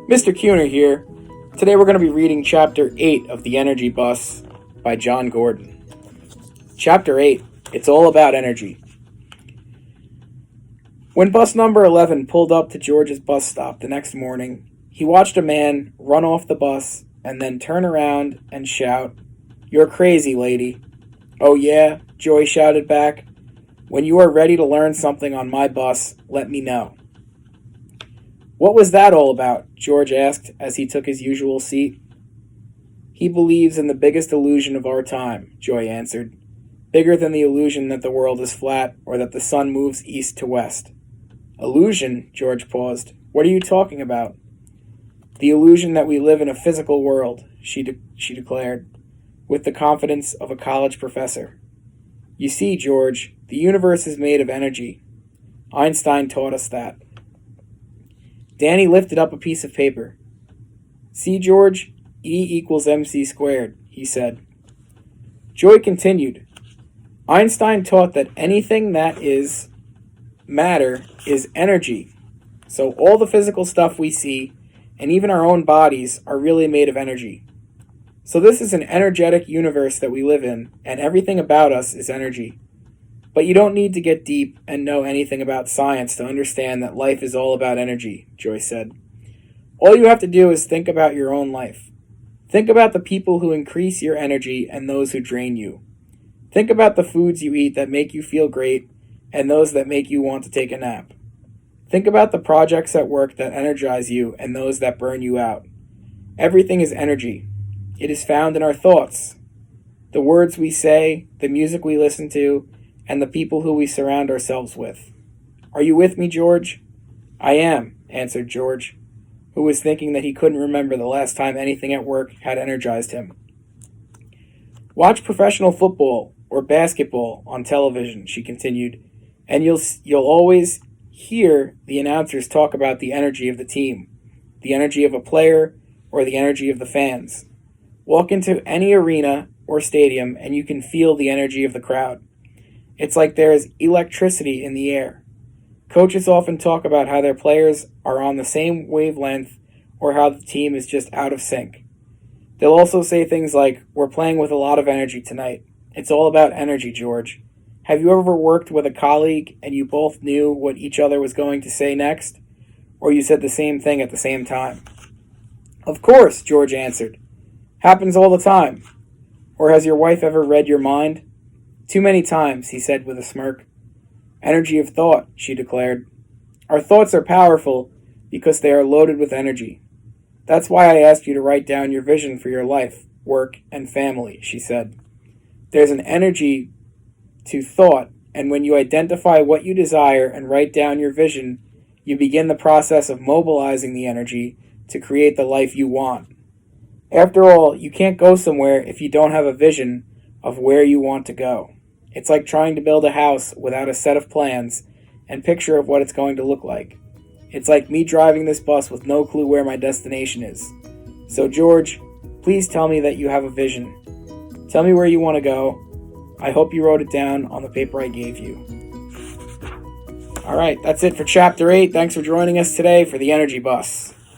Mr. Kuhner here. Today we're going to be reading Chapter 8 of The Energy Bus by John Gordon. Chapter 8, It's All About Energy. When bus number 11 pulled up to George's bus stop the next morning, he watched a man run off the bus and then turn around and shout, "You're crazy, lady." "Oh yeah?" Joy shouted back. "When you are ready to learn something on my bus, let me know." "What was that all about?" George asked as he took his usual seat. "He believes in the biggest illusion of our time," Joy answered. "Bigger than the illusion that the world is flat or that the sun moves east to west." "Illusion?" George paused. "What are you talking about?" "The illusion that we live in a physical world," she declared, with the confidence of a college professor. "You see, George, the universe is made of energy. Einstein taught us that." Danny lifted up a piece of paper. "See, George, E equals mc squared," he said. Joy continued. "Einstein taught that anything that is matter is energy. So all the physical stuff we see, and even our own bodies, are really made of energy. So this is an energetic universe that we live in, and everything about us is energy. But you don't need to get deep and know anything about science to understand that life is all about energy," Joy said. "All you have to do is think about your own life. Think about the people who increase your energy and those who drain you. Think about the foods you eat that make you feel great and those that make you want to take a nap. Think about the projects at work that energize you and those that burn you out. Everything is energy. It is found in our thoughts, the words we say, the music we listen to, and the people who we surround ourselves with. Are you with me, George?" "I am," answered George, who was thinking that he couldn't remember the last time anything at work had energized him. "Watch professional football or basketball on television," she continued, "and you'll always hear the announcers talk about the energy of the team, the energy of a player, or the energy of the fans. Walk into any arena or stadium and you can feel the energy of the crowd. It's like there is electricity in the air. Coaches often talk about how their players are on the same wavelength or how the team is just out of sync. They'll also say things like, 'We're playing with a lot of energy tonight.' It's all about energy, George. Have you ever worked with a colleague and you both knew what each other was going to say next? Or you said the same thing at the same time?" "Of course," George answered. "Happens all the time. Or has your wife ever read your mind?" "Too many times," he said with a smirk. "Energy of thought," she declared. "Our thoughts are powerful because they are loaded with energy. That's why I asked you to write down your vision for your life, work, and family," she said. "There's an energy to thought, and when you identify what you desire and write down your vision, you begin the process of mobilizing the energy to create the life you want. After all, you can't go somewhere if you don't have a vision of where you want to go. It's like trying to build a house without a set of plans and picture of what it's going to look like. It's like me driving this bus with no clue where my destination is. So, George, please tell me that you have a vision. Tell me where you want to go. I hope you wrote it down on the paper I gave you." All right, that's it for Chapter 8. Thanks for joining us today for the Energy Bus.